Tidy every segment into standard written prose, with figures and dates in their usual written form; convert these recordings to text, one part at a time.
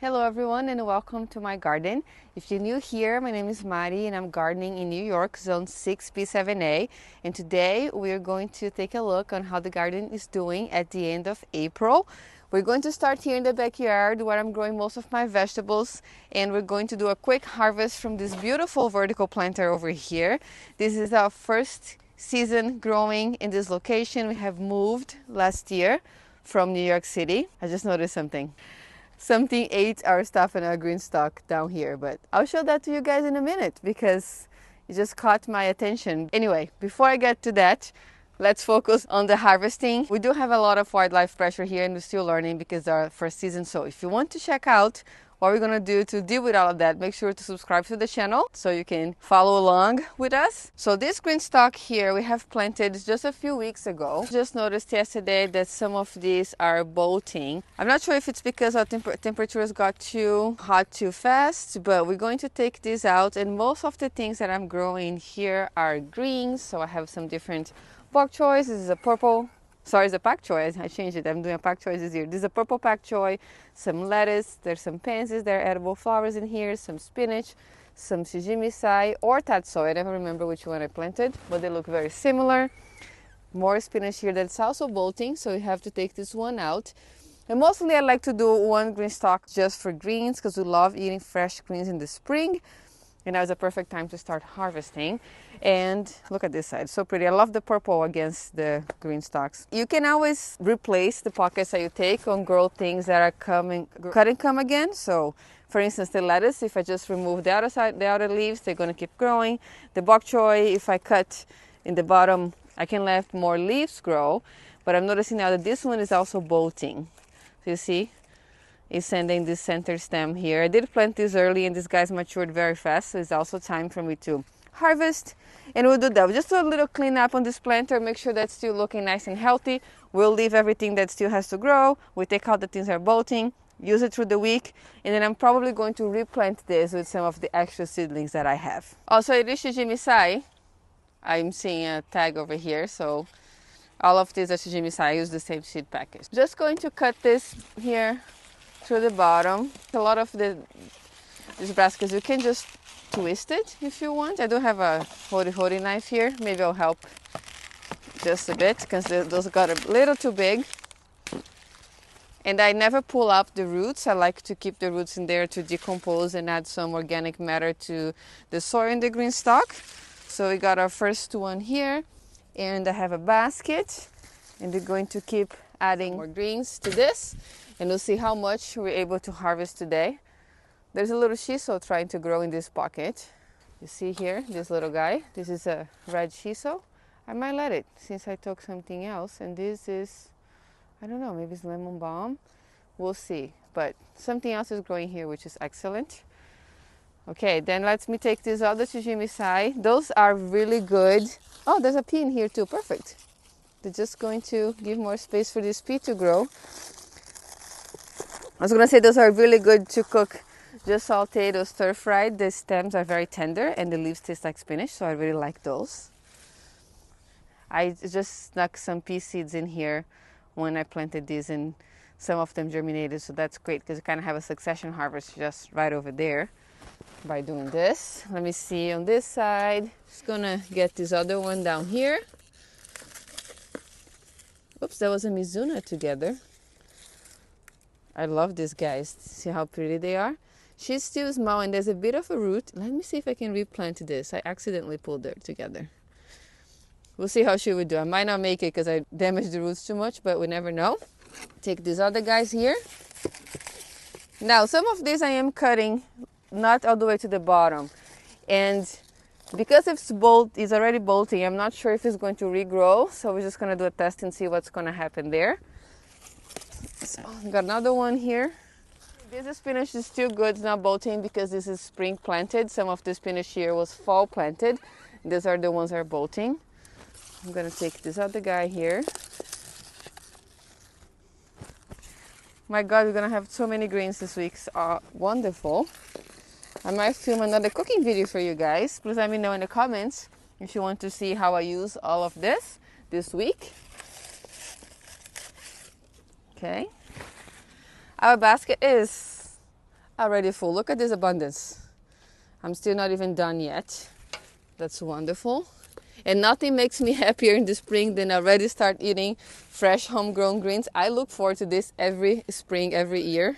Hello everyone and welcome to my garden. If you're new here, my name is Mari and I'm gardening in New York, zone 6B7A. And today we're going to take a look on how the garden is doing at the end of April. We're going to start here in the backyard where I'm growing most of my vegetables, and we're going to do a quick harvest from this beautiful vertical planter over here. This is our first season growing in this location. We have moved last year from New York City. I just noticed something. Something ate our stuff in our GreenStalk down here, but I'll show that to you guys in a minute because it just caught my attention. Anyway, before I get to that, let's focus on the harvesting. We do have a lot of wildlife pressure here and we're still learning because it's our first season. So if you want to check out what we're gonna do to deal with all of that, make sure to subscribe to the channel so you can follow along with us. So this GreenStalk here we have planted just a few weeks ago. Just noticed yesterday that some of these are bolting. I'm not sure if it's because our temperatures got too hot too fast, but we're going to take these out, and most of the things that I'm growing here are greens. So I have some different bok choy. This is a purple. Sorry, it's a pak choy. I changed it. I'm doing a pak choy this year. This is a purple pak choy, some lettuce, there's some pansies, there are edible flowers in here, some spinach, some shimmering or tatsoi. I never remember which one I planted, but they look very similar. More spinach here that's also bolting, so you have to take this one out. And mostly I like to do one GreenStalk just for greens because we love eating fresh greens in the spring. And now is a perfect time to start harvesting. And look at this side, so pretty. I love the purple against the green stalks. You can always replace the pockets that you take on grow things that are cut and come again. So for instance, the lettuce, if I just remove the outer side, the outer leaves, they're going to keep growing. The bok choy, if I cut in the bottom, I can let more leaves grow. But I'm noticing now that this one is also bolting. So you see, is sending this center stem here. I did plant this early and this guy's matured very fast, so it's also time for me to harvest. And we'll do that. We'll just do a little cleanup on this planter, make sure that's still looking nice and healthy. We'll leave everything that still has to grow. We take out the things that are bolting, use it through the week, and then I'm probably going to replant this with some of the extra seedlings that I have. Also, it is shimmering. I'm seeing a tag over here, so all of these are shimmering. I use the same seed package. Just going to cut this here through the bottom. A lot of these brassicas, you can just twist it if you want. I do have a hori knife here. Maybe I'll help just a bit because those got a little too big. And I never pull up the roots. I like to keep the roots in there to decompose and add some organic matter to the soil in the GreenStalk. So we got our first one here, and I have a basket, and we're going to keep adding more greens to this. And we'll see how much we're able to harvest today. There's a little shiso trying to grow in this pocket. You see here, this little guy. This is a red shiso. I might let it since I took something else. And this is, I don't know, maybe it's lemon balm. We'll see. But something else is growing here, which is excellent. Okay, then let me take these other shimmering. Those are really good. Oh, there's a pea in here too. Perfect. They're just going to give more space for this pea to grow. I was going to say those are really good to cook, just sauteed or stir-fried. The stems are very tender and the leaves taste like spinach, so I really like those. I just snuck some pea seeds in here when I planted these, and some of them germinated, so that's great because you kind of have a succession harvest just right over there by doing this. Let me see on this side. Just going to get this other one down here. Oops, that was a Mizuna together. I love these guys. See how pretty they are? She's still small and there's a bit of a root. Let me see if I can replant this. I accidentally pulled it together. We'll see how she would do. I might not make it because I damaged the roots too much, but we never know. Take these other guys here. Now, some of these I am cutting not all the way to the bottom. And because it's already bolting, I'm not sure if it's going to regrow. So we're just going to do a test and see what's going to happen there. So, got another one here. This spinach is still good, it's not bolting because this is spring planted. Some of the spinach here was fall planted. These are the ones that are bolting. I'm going to take this other guy here. My God, we're going to have so many greens this week. Wonderful. I might film another cooking video for you guys. Please let me know in the comments if you want to see how I use all of this week. Okay. Our basket is already full. Look at this abundance. I'm still not even done yet. That's wonderful. And nothing makes me happier in the spring than already start eating fresh homegrown greens. I look forward to this every spring, every year.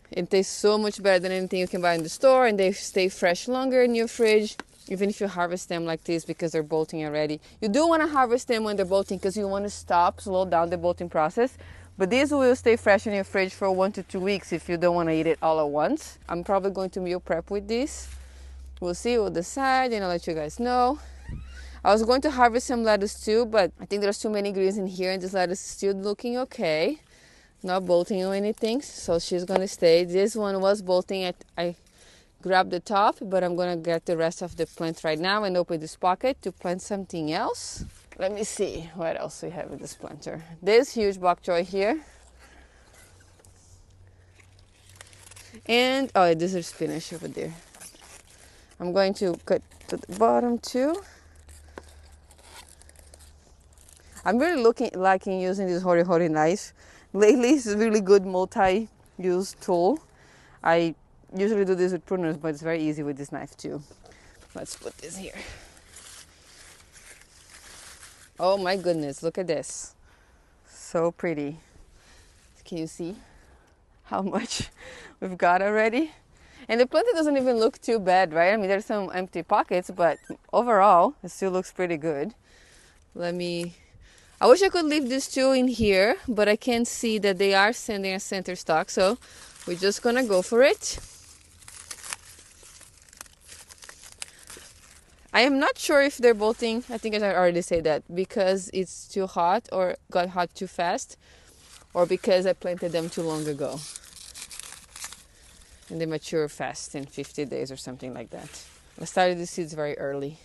It tastes so much better than anything you can buy in the store, and they stay fresh longer in your fridge, even if you harvest them like this because they're bolting already. You do want to harvest them when they're bolting because you want to slow down the bolting process. But these will stay fresh in your fridge for 1 to 2 weeks if you don't want to eat it all at once. I'm probably going to meal prep with this. We'll see, we'll decide, and I'll let you guys know. I was going to harvest some lettuce too, but I think there's too many greens in here, and this lettuce is still looking okay. Not bolting or anything, so she's gonna stay. This one was bolting. I grabbed the top, but I'm gonna get the rest of the plant right now and open this pocket to plant something else. Let me see what else we have in this planter. This huge bok choy here. And, oh, this is spinach over there. I'm going to cut to the bottom too. I'm really liking using this hori knife. Lately, it's a really good multi-use tool. I usually do this with pruners, but it's very easy with this knife too. Let's put this here. Oh my goodness, look at this. So pretty. Can you see how much we've got already? And the plant doesn't even look too bad, right? I mean, there's some empty pockets, but overall, it still looks pretty good. I wish I could leave these two in here, but I can see that they are sending a center stock, so we're just gonna go for it. I am not sure if they're bolting, I think I already said that, because it's too hot or got hot too fast, or because I planted them too long ago. And they mature fast in 50 days or something like that. I started the seeds very early.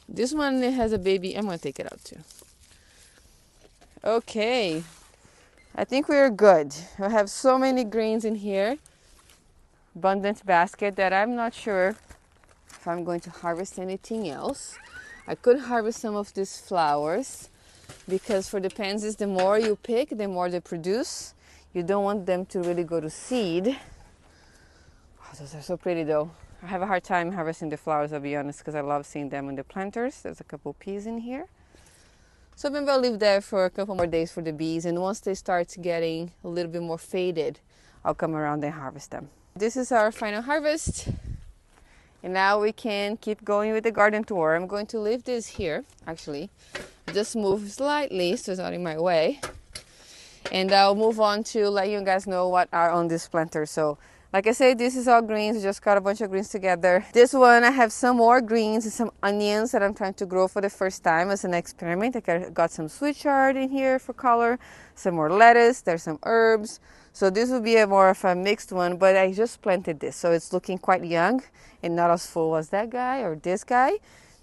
This one has a baby. I'm going to take it out too. Okay. I think we're good. I have so many greens in here. Abundant basket that I'm not sure if I'm going to harvest anything else. I could harvest some of these flowers because for the pansies, the more you pick, the more they produce. You don't want them to really go to seed. Oh, those are so pretty though. I have a hard time harvesting the flowers, I'll be honest, because I love seeing them in the planters. There's a couple peas in here. So maybe I'll leave there for a couple more days for the bees. And once they start getting a little bit more faded, I'll come around and harvest them. This is our final harvest. And now we can keep going with the garden tour. I'm going to leave this here, actually. Just move slightly so it's not in my way. And I'll move on to let you guys know what are on this planter. So like I said, this is all greens. I just cut a bunch of greens together. This one, I have some more greens and some onions that I'm trying to grow for the first time as an experiment. I got some sweet chard in here for color, some more lettuce, there's some herbs. So this will be more of a mixed one, but I just planted this. So it's looking quite young and not as full as that guy or this guy.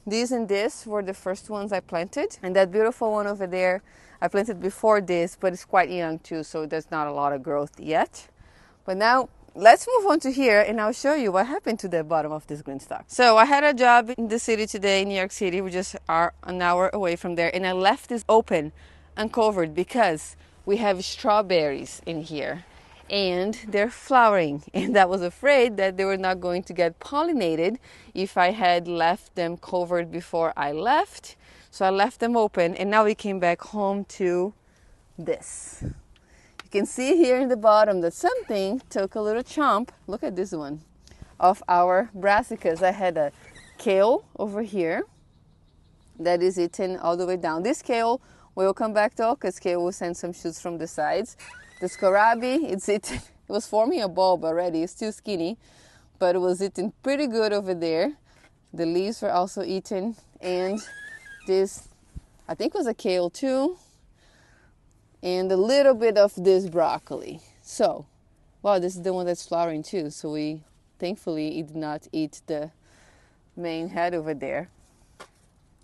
These and this were the first ones I planted. And that beautiful one over there, I planted before this, but it's quite young too. So there's not a lot of growth yet. But now, let's move on to here and I'll show you what happened to the bottom of this GreenStalk. So I had a job in the city today, New York City. We just are an hour away from there. And I left this open, uncovered, because we have strawberries in here. And they're flowering. And I was afraid that they were not going to get pollinated if I had left them covered before I left. So I left them open. And now we came back home to this. You can see here in the bottom that something took a little chomp. Look at this one of our brassicas. I had a kale over here that is eaten all the way down. This kale will come back though, because kale will send some shoots from the sides. This kohlrabi, it's eaten. It was forming a bulb already. It's still skinny, but it was eaten pretty good over there. The leaves were also eaten, and this, I think, was a kale too. And a little bit of this broccoli. So, wow, this is the one that's flowering too. So thankfully, it did not eat the main head over there.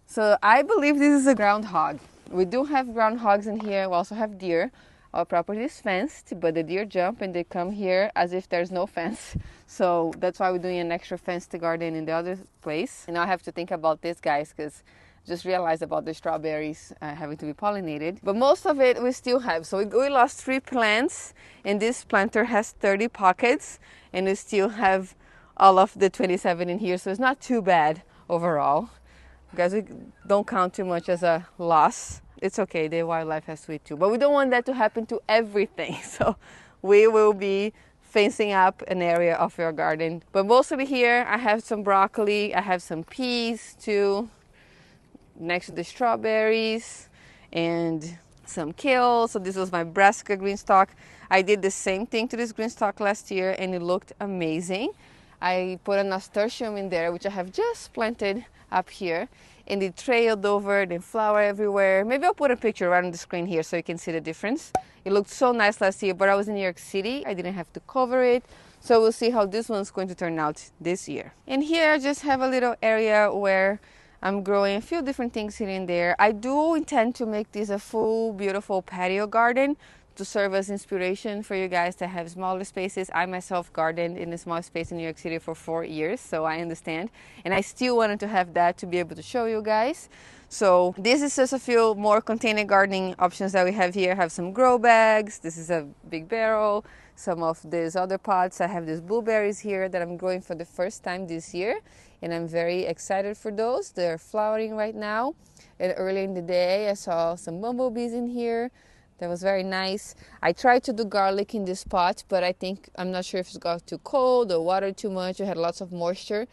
So I believe this is a groundhog. We do have groundhogs in here. We also have deer. Our property is fenced, but the deer jump and they come here as if there's no fence. So that's why we're doing an extra fenced garden in the other place. And now I have to think about this, guys, because Just realized about the strawberries having to be pollinated. But most of it we still have. So we lost 3 plants, and this planter has 30 pockets, and we still have all of the 27 in here. So it's not too bad overall. Guys, we don't count too much as a loss. It's okay, the wildlife has to eat too. But we don't want that to happen to everything. So we will be fencing up an area of your garden. But mostly here, I have some broccoli, I have some peas too, next to the strawberries, and some kale. So this was my brassica GreenStalk. I did the same thing to this GreenStalk last year, and it looked amazing. I put a nasturtium in there, which I have just planted up here, and it trailed over, then flower everywhere. Maybe I'll put a picture right on the screen here so you can see the difference. It looked so nice last year, but I was in New York City. I didn't have to cover it. So we'll see how this one's going to turn out this year. And here I just have a little area where I'm growing a few different things here and there. I do intend to make this a full, beautiful patio garden to serve as inspiration for you guys to have smaller spaces. I myself gardened in a small space in New York City for 4 years, so I understand. And I still wanted to have that to be able to show you guys. So this is just a few more container gardening options that we have here. I have some grow bags. This is a big barrel. Some of these other pots. I have these blueberries here that I'm growing for the first time this year, and I'm very excited for those. They're flowering right now. And early in the day, I saw some bumblebees in here. That was very nice. I tried to do garlic in this pot, but I'm not sure if it got too cold or watered too much. We had lots of moisture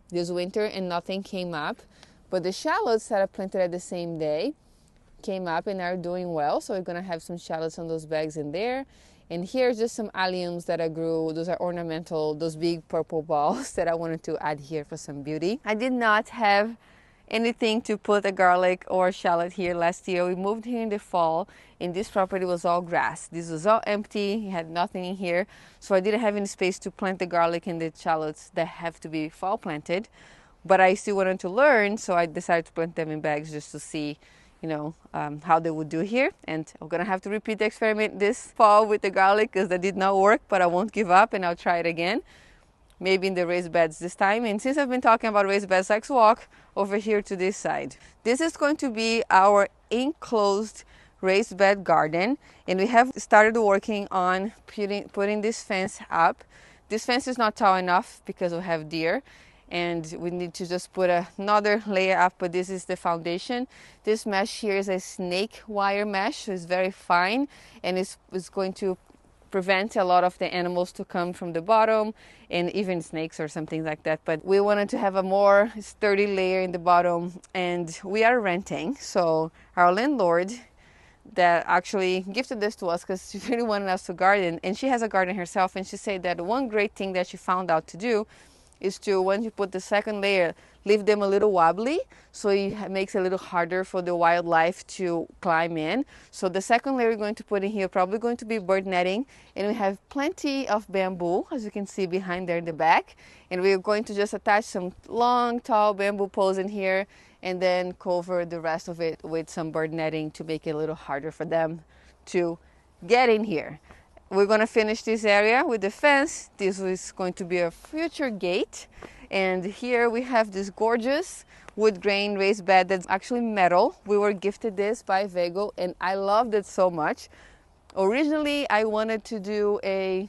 this winter and nothing came up. But the shallots that I planted at the same day came up and are doing well. So we're gonna have some shallots on those bags in there. And here's just some alliums that I grew. Those are ornamental, those big purple balls that I wanted to add here for some beauty. I did not have anything to put a garlic or shallot here last year. We moved here in the fall, and this property was all grass. This was all empty. It had nothing in here. So I didn't have any space to plant the garlic and the shallots that have to be fall planted. But I still wanted to learn, so I decided to plant them in bags just to see, how they would do here. And I'm gonna have to repeat the experiment this fall with the garlic because that did not work, but I won't give up and I'll try it again. Maybe in the raised beds this time. And since I've been talking about raised beds, let's walk over here to this side. This is going to be our enclosed raised bed garden, and we have started working on putting this fence up. This fence is not tall enough because we have deer, and we need to just put another layer up, but this is the foundation. This mesh here is a snake wire mesh, so it's very fine, and it's going to prevent a lot of the animals to come from the bottom, and even snakes or something like that. But we wanted to have a more sturdy layer in the bottom, and we are renting. So our landlord that actually gifted this to us because she really wanted us to garden, and she has a garden herself, and she said that one great thing that she found out to do is to, when you put the second layer, leave them a little wobbly, so it makes it a little harder for the wildlife to climb in. So the second layer we're going to put in here probably going to be bird netting, and we have plenty of bamboo, as you can see behind there in the back, and we're going to just attach some long tall bamboo poles in here and then cover the rest of it with some bird netting to make it a little harder for them to get in here. We're going to finish this area with the fence. This is going to be a future gate. And here we have this gorgeous wood grain raised bed that's actually metal. We were gifted this by Vego, and I loved it so much. Originally, I wanted to do a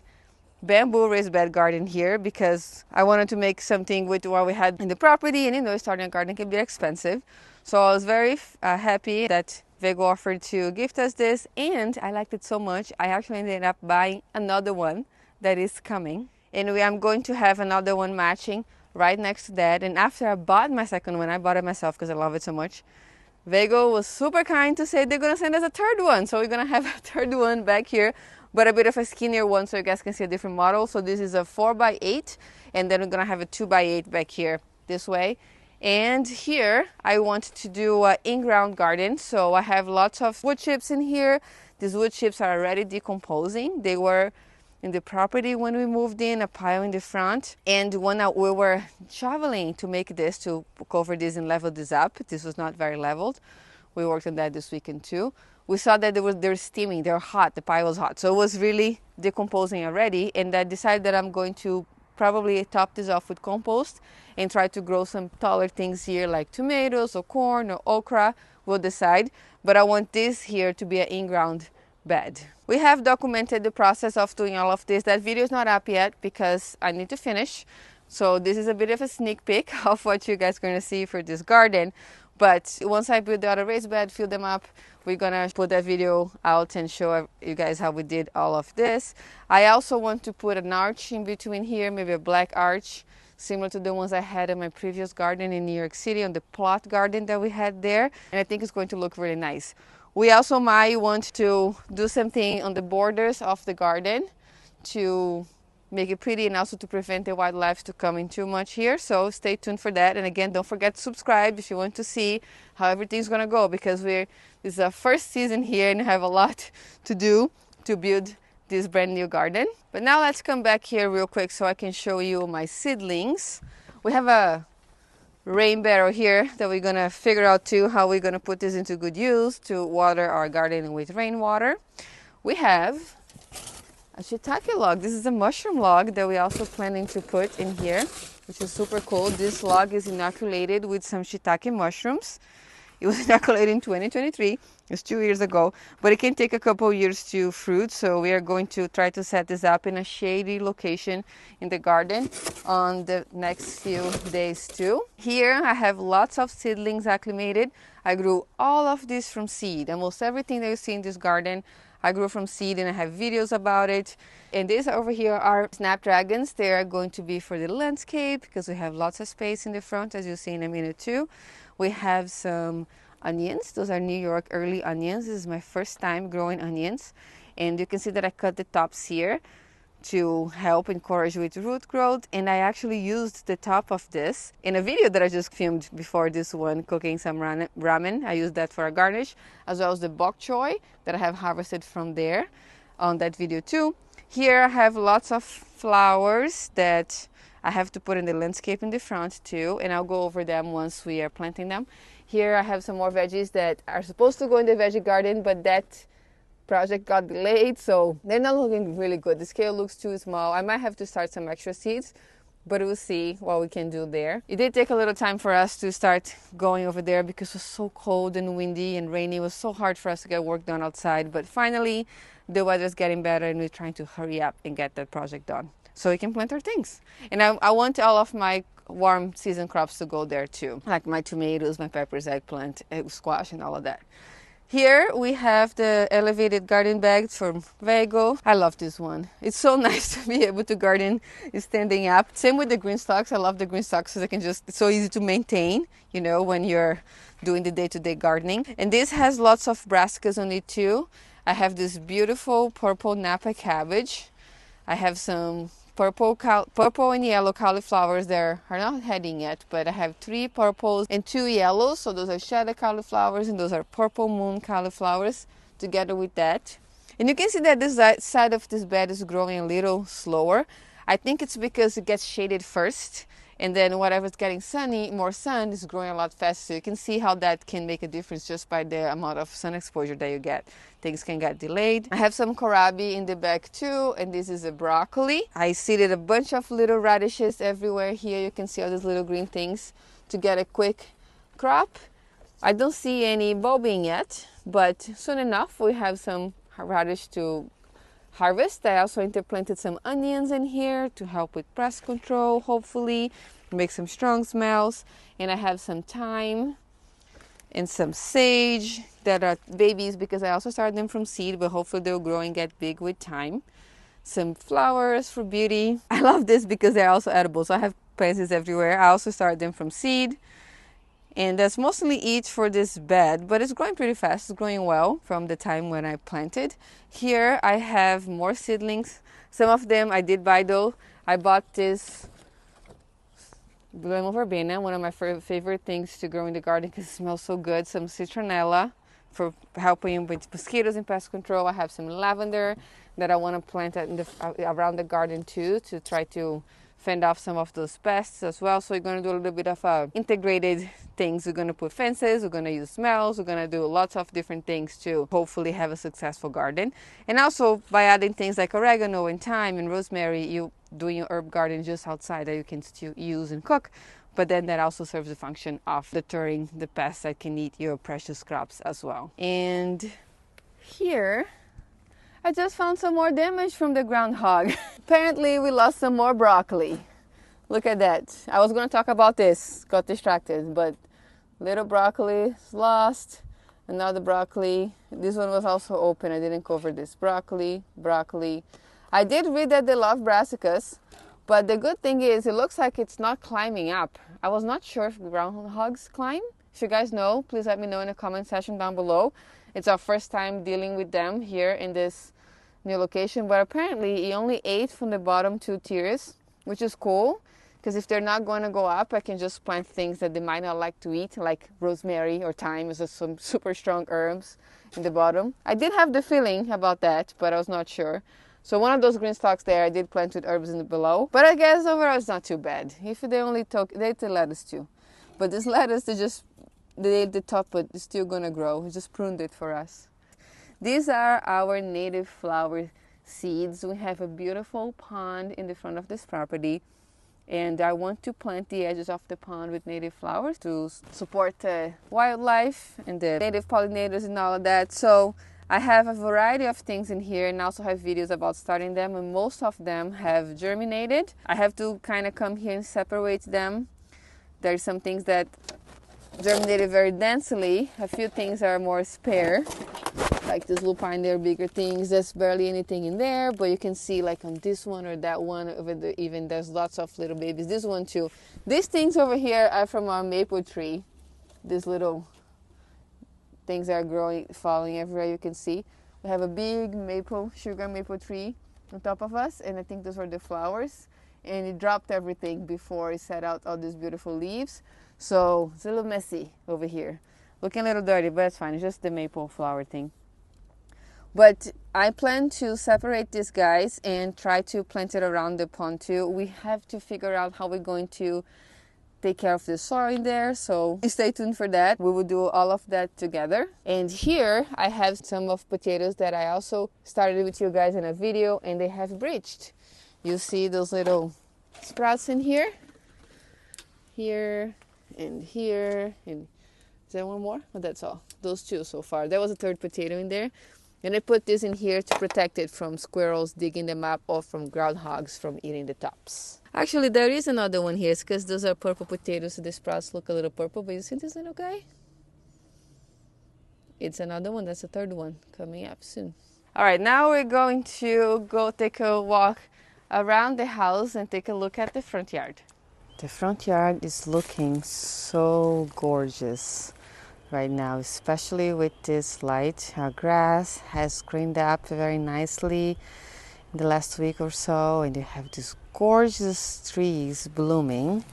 bamboo raised bed garden here because I wanted to make something with what we had in the property, and starting a garden can be expensive. So I was very happy that Vego offered to gift us this, and I liked it so much I actually ended up buying another one that is coming, and I'm going to have another one matching right next to that. And after I bought my second one, I bought it myself because I love it so much, Vego was super kind to say they're going to send us a third one. So we're going to have a third one back here, but a bit of a skinnier one so you guys can see a different model. So this is a 4x8, and then we're going to have a 2x8 back here this way. And here I want to do an in-ground garden. So I have lots of wood chips in here. These wood chips are already decomposing. They were in the property when we moved in, a pile in the front. And when we were shoveling to make this, to cover this and level this up, this was not very leveled. We worked on that this weekend too. We saw that they were steaming, they were hot, the pile was hot. So it was really decomposing already. And I decided that I'm going to probably top this off with compost and try to grow some taller things here like tomatoes or corn or okra. We'll decide. But I want this here to be an in-ground bed. We have documented the process of doing all of this. That video is not up yet because I need to finish. So this is a bit of a sneak peek of what you guys are going to see for this garden. But once I build the other raised bed, fill them up, we're gonna put that video out and show you guys how we did all of this. I also want to put an arch in between here, maybe a black arch, similar to the ones I had in my previous garden in New York City, on the plot garden that we had there. And I think it's going to look really nice. We also might want to do something on the borders of the garden to make it pretty and also to prevent the wildlife to come in too much here. So stay tuned for that. And again, don't forget to subscribe if you want to see how everything's gonna go, because this is our first season here and have a lot to do to build this brand new garden. But now let's come back here real quick so I can show you my seedlings. We have a rain barrel here that we're gonna figure out too how we're gonna put this into good use to water our garden with rainwater. We have a shiitake log. This is a mushroom log that we're also planning to put in here, which is super cool. This log is inoculated with some shiitake mushrooms. It was inoculated in 2023. It's 2 years ago, but it can take a couple years to fruit. So we are going to try to set this up in a shady location in the garden on the next few days too. Here I have lots of seedlings acclimated. I grew all of this from seed. Almost everything that you see in this garden I grew from seed, and I have videos about it. And these over here are snapdragons. They are going to be for the landscape because we have lots of space in the front, as you'll see in a minute too. We have some onions. Those are New York early onions. This is my first time growing onions. And you can see that I cut the tops here to help encourage with root growth. And I actually used the top of this in a video that I just filmed before this one, cooking some ramen. I used that for a garnish, as well as the bok choy that I have harvested from there on that video too. Here I have lots of flowers that I have to put in the landscape in the front too, and I'll go over them once we are planting them. Here I have some more veggies that are supposed to go in the veggie garden, but that project got delayed, so they're not looking really good. The scale looks too small. I might have to start some extra seeds, but we'll see what we can do there. It did take a little time for us to start going over there because it was so cold and windy and rainy. It was so hard for us to get work done outside, but finally the weather's getting better and we're trying to hurry up and get that project done so we can plant our things. And I want all of my warm season crops to go there too, like my tomatoes, my peppers, eggplant, squash, and all of that. Here we have the elevated garden bags from Vego. I love this one. It's so nice to be able to garden standing up. Same with the GreenStalks. I love the GreenStalks because it's so easy to maintain, you know, when you're doing the day-to-day gardening. And this has lots of brassicas on it too. I have this beautiful purple Napa cabbage. I have some purple and yellow cauliflowers that are not heading yet, but I have 3 purples and 2 yellows. So those are shadow cauliflowers and those are purple moon cauliflowers together with that. And you can see that this side of this bed is growing a little slower. I think it's because it gets shaded first, and then whatever's getting more sun is growing a lot faster. So you can see how that can make a difference just by the amount of sun exposure that you get. Things can get delayed. I have some kohlrabi in the back too, and this is a broccoli. I seeded a bunch of little radishes everywhere here. You can see all these little green things to get a quick crop. I don't see any bulbing yet, but soon enough we have some radish to harvest. I also interplanted some onions in here to help with pest control, hopefully make some strong smells. And I have some thyme and some sage that are babies because I also started them from seed, but hopefully they'll grow and get big with time. Some flowers for beauty. I love this because they're also edible, so I have plants everywhere. I also started them from seed, and that's mostly each for this bed, but it's growing pretty fast. It's growing well from the time when I planted. Here I have more seedlings. Some of them I did buy though. I bought this Blue verbena, one of my favorite things to grow in the garden because it smells so good. Some citronella for helping with mosquitoes and pest control. I have some lavender that I want to plant around the garden too, to try to fend off some of those pests as well. So we're going to do a little bit of integrated things. We're going to put fences, we're going to use smells, we're going to do lots of different things to hopefully have a successful garden. And also by adding things like oregano and thyme and rosemary, you doing your herb garden just outside that you can still use and cook, but then that also serves the function of deterring the pests that can eat your precious crops as well. And here I just found some more damage from the groundhog. Apparently we lost some more broccoli. Look at that. I was going to talk about this, got distracted, but little broccoli is lost. Another broccoli. This one was also open. I didn't cover this. Broccoli. I did read that they love brassicas, but the good thing is it looks like it's not climbing up. I was not sure if groundhogs climb. If you guys know, please let me know in the comment section down below. It's our first time dealing with them here in this new location, but apparently he only ate from the bottom 2 tiers, which is cool. Because if they're not going to go up, I can just plant things that they might not like to eat, like rosemary or thyme, is just some super strong herbs in the bottom. I did have the feeling about that, but I was not sure. So one of those green stalks there, I did plant with herbs in the below. But I guess overall it's not too bad. If they only took, they ate the lettuce too. But this lettuce, they ate the top, but it's still going to grow. We just pruned it for us. These are our native flower seeds. We have a beautiful pond in the front of this property. And I want to plant the edges of the pond with native flowers to support wildlife and the native pollinators and all of that. So I have a variety of things in here and also have videos about starting them, and most of them have germinated. I have to kind of come here and separate them. There's some things that germinated very densely. A few things are more spare, like this lupine. There are bigger things. There's barely anything in there, but you can see like on this one or that one, even there's lots of little babies. This one too. These things over here are from our maple tree. These little things are growing, falling everywhere, you can see. We have a big sugar maple tree on top of us, and I think those were the flowers. And it dropped everything before it set out all these beautiful leaves. So it's a little messy over here. Looking a little dirty, but it's fine. It's just the maple flower thing. But I plan to separate these guys and try to plant it around the pond too. We have to figure out how we're going to take care of the soil in there. So stay tuned for that. We will do all of that together. And here I have some of potatoes that I also started with you guys in a video, and they have breached. You see those little sprouts in here? Here and here. And is there one more? Oh, that's all. Those 2 so far. There was a 3rd potato in there. And I put this in here to protect it from squirrels digging them up or from groundhogs from eating the tops. Actually, there is another one here. It's because those are purple potatoes, so the sprouts look a little purple. But you see this little guy? It's another one. That's the 3rd one coming up soon. All right, now we're going to go take a walk around the house and take a look at the front yard. The front yard is looking so gorgeous right now, especially with this light. Our grass has greened up very nicely in the last week or so, and you have these gorgeous trees blooming.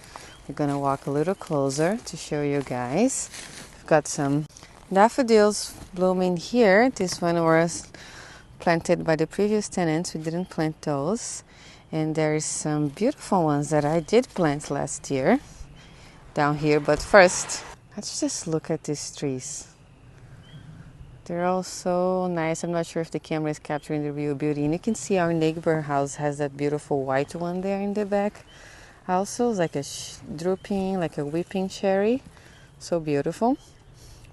We're gonna walk a little closer to show you guys. We've got some daffodils blooming here. This one was planted by the previous tenants. We didn't plant those. And there is some beautiful ones that I did plant last year down here. But first, let's just look at these trees. They're all so nice. I'm not sure if the camera is capturing the real beauty. And you can see our neighbor house has that beautiful white one there in the back. Also, it's like a drooping, like a weeping cherry. So beautiful.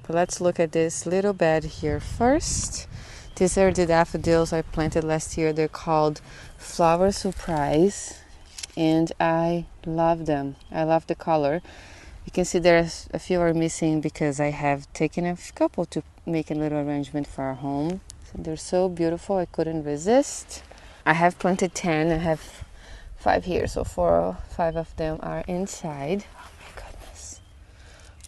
But let's look at this little bed here first. These are the daffodils I planted last year. They're called Flower Surprise, and I love them. I love the color. You can see there's a few are missing because I have taken a couple to make a little arrangement for our home. So they're so beautiful, I couldn't resist. I have planted 10. I have 5 here, so 4 or 5 of them are inside. Oh my goodness.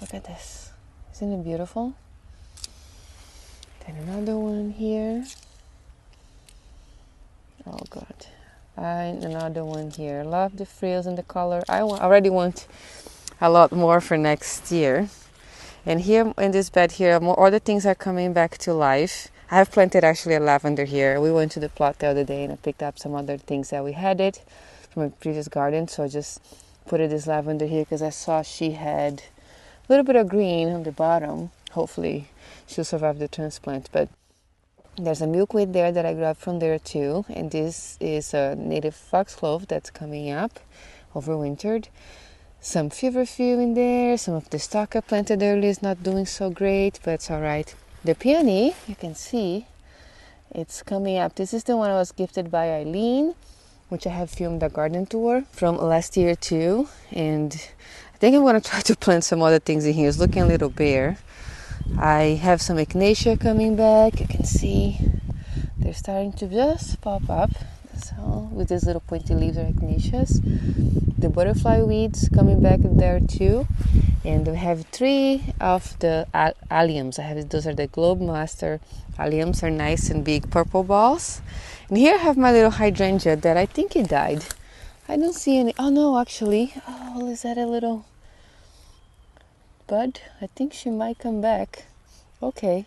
Look at this. Isn't it beautiful? Then another one here. Oh God. And another one here. Love the frills and the color. I already want a lot more for next year. And here in this bed here, more other things are coming back to life. I have planted actually a lavender here. We went to the plot the other day and I picked up some other things that we had it from a previous garden. So I just put this lavender here because I saw she had a little bit of green on the bottom. Hopefully she'll survive the transplant. But There's a milkweed there that I grabbed from there too. And this is a native foxglove that's coming up, overwintered. Some feverfew in there. Some of the stock I planted earlier is not doing so great, but it's all right. The peony, you can see, it's coming up. This is the one I was gifted by Eileen, which I have filmed a garden tour from last year too. And I think I'm going to try to plant some other things in here. It's looking a little bare. I have some echinacea coming back. You can see they're starting to just pop up. So with these little pointy leaves are echinaceas. The butterfly weeds coming back there too. And we have 3 of the alliums. Those are the Globe Master alliums. Are nice and big purple balls. And here I have my little hydrangea that I think it died. I don't see any. Oh no, actually. Oh, is that a little bud? I think she might come back. Okay,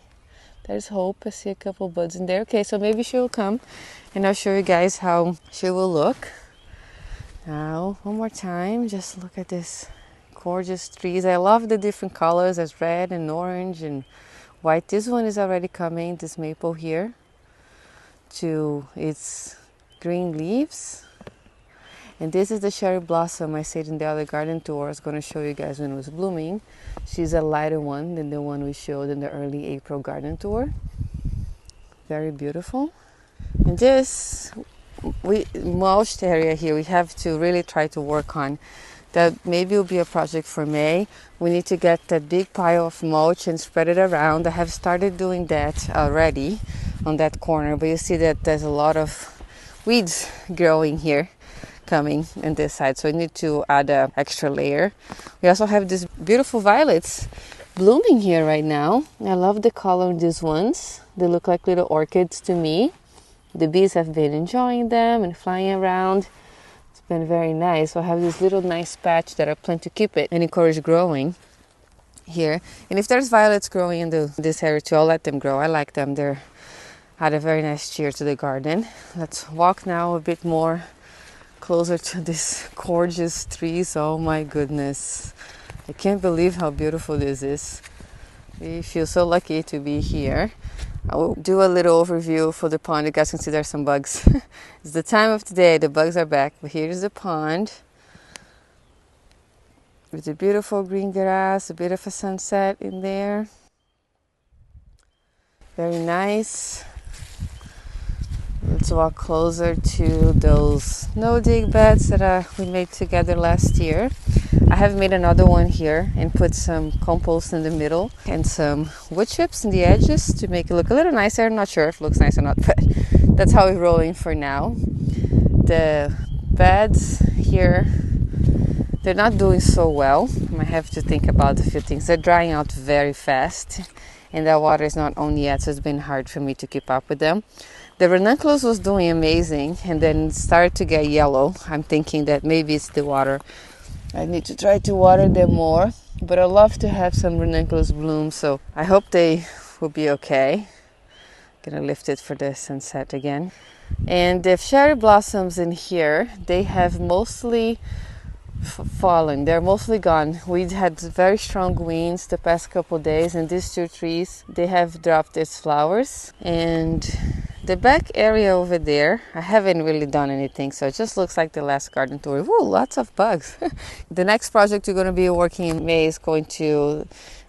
there's hope. I see a couple buds in there. Okay, so maybe she will come and I'll show you guys how she will look. Now, one more time, just look at this gorgeous trees. I love the different colors. There's red and orange and white. This one is already coming, this maple here, to its green leaves. And this is the cherry blossom I said in the other garden tour. I was going to show you guys when it was blooming. She's a lighter one than the one we showed in the early April garden tour. Very beautiful. And this mulched area here, we have to really try to work on. That maybe will be a project for May. We need to get that big pile of mulch and spread it around. I have started doing that already on that corner, but you see that there's a lot of weeds growing here, coming in this side, so we need to add an extra layer. We also have these beautiful violets blooming here right now. I love the color of these ones. They look like little orchids to me. The bees have been enjoying them and flying around. It's been very nice. So I have this little nice patch that I plan to keep it and encourage growing here. And if there's violets growing in this area too, I'll let them grow. I like them. They're had a very nice cheer to the garden. Let's walk now a bit more closer to these gorgeous trees. Oh my goodness, I can't believe how beautiful this is. We feel so lucky to be here. I will do a little overview for the pond. You guys can see there's some bugs. It's the time of the day, the bugs are back. But here's the pond with the beautiful green grass, a bit of a sunset in there. Very nice. Let's walk closer to those no-dig beds that we made together last year. I have made another one here and put some compost in the middle and some wood chips in the edges to make it look a little nicer. I'm not sure if it looks nice or not, but that's how we're rolling for now. The beds here, they're not doing so well. I might have to think about a few things. They're drying out very fast and the water is not on yet, so it's been hard for me to keep up with them. The ranunculus was doing amazing and then started to get yellow. I'm thinking that maybe it's the water. I need to try to water them more, but I love to have some ranunculus bloom, so I hope they will be okay. Gonna lift it for the sunset again. And the cherry blossoms in here, they have mostly fallen. They're mostly gone. We had very strong winds the past couple days, and these 2 trees, they have dropped its flowers. And the back area over there, I haven't really done anything, so it just looks like the last garden tour. Ooh, lots of bugs. The next project we're going to be working in May is going to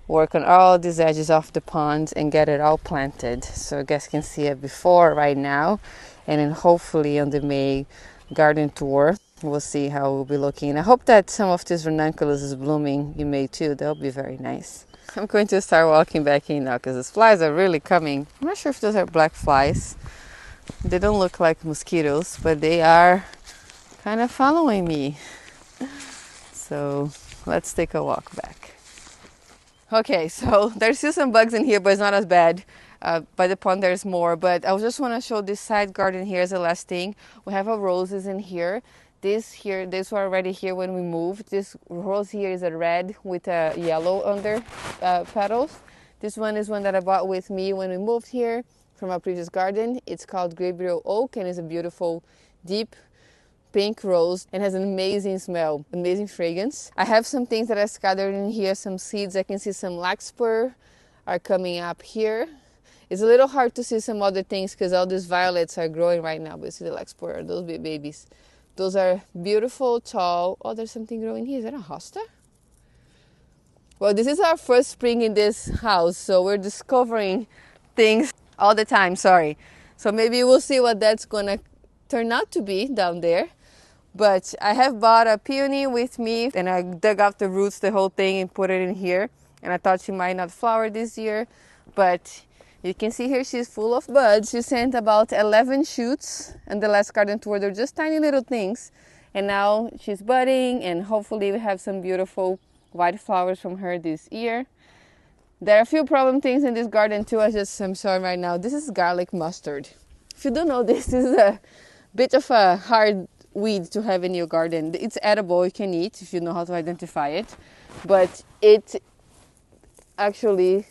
work on all these edges of the pond and get it all planted. So you guys can see it before right now, and then hopefully on the May garden tour, we'll see how we'll be looking. And I hope that some of this ranunculus is blooming in May too. That'll be very nice. I'm going to start walking back in now because these flies are really coming. I'm not sure if those are black flies. They don't look like mosquitoes, but they are kind of following me. So let's take a walk back. Okay, so there's still some bugs in here, but it's not as bad. By the pond there's more, but I just want to show this side garden here as the last thing. We have our roses in here. These were already here when we moved. This rose here is a red with a yellow under petals. This one is one that I bought with me when we moved here from our previous garden. It's called Gabriel Oak and it's a beautiful deep pink rose and has an amazing smell, amazing fragrance. I have some things that I scattered in here, some seeds. I can see some larkspur are coming up here. It's a little hard to see some other things because all these violets are growing right now. But see the Larkspur, those big babies. Those are beautiful, tall. Oh, there's something growing here. Is that a hosta? Well, this is our first spring in this house, so we're discovering things all the time, sorry. So maybe we'll see what that's gonna turn out to be down there. But I have bought a peony with me, and I dug out the roots, the whole thing, and put it in here. And I thought she might not flower this year, but you can see here she's full of buds. She sent about 11 shoots in the last garden tour. They're just tiny little things. And now she's budding, and hopefully we have some beautiful white flowers from her this year. There are a few problem things in this garden too. I'm showing right now. This is garlic mustard. If you don't know, this is a bit of a hard weed to have in your garden. It's edible, you can eat if you know how to identify it, but it actually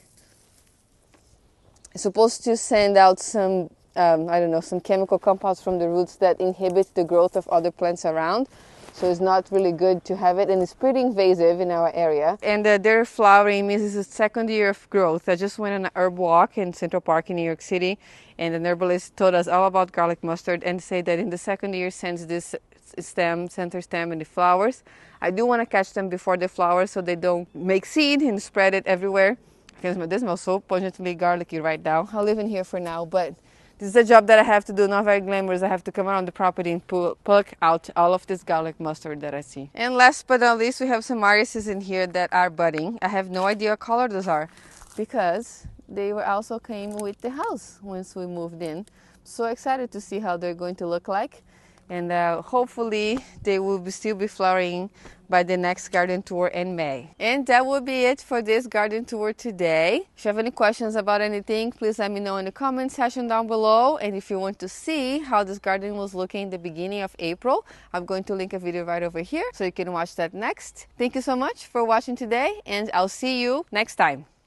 is supposed to send out some I don't know, some chemical compounds from the roots that inhibit the growth of other plants around. So it's not really good to have it, and it's pretty invasive in our area. And they're flowering means it's the second year of growth. I just went on an herb walk in Central Park in New York City, and the herbalist told us all about garlic mustard and said that in the second year sends this center stem and the flowers. I do want to catch them before they flower so they don't make seed and spread it everywhere. This smells so pungently garlicky right now. I'll leave in here for now, but this is a job that I have to do, not very glamorous. I have to come around the property and pluck out all of this garlic mustard that I see. And last but not least, we have some irises in here that are budding. I have no idea what color those are because they were also came with the house once we moved in. So excited to see how they're going to look like. And hopefully they will still be flowering by the next garden tour in May. And that will be it for this garden tour today. If you have any questions about anything, please let me know in the comment section down below. And if you want to see how this garden was looking in the beginning of April, I'm going to link a video right over here so you can watch that next. Thank you so much for watching today, and I'll see you next time.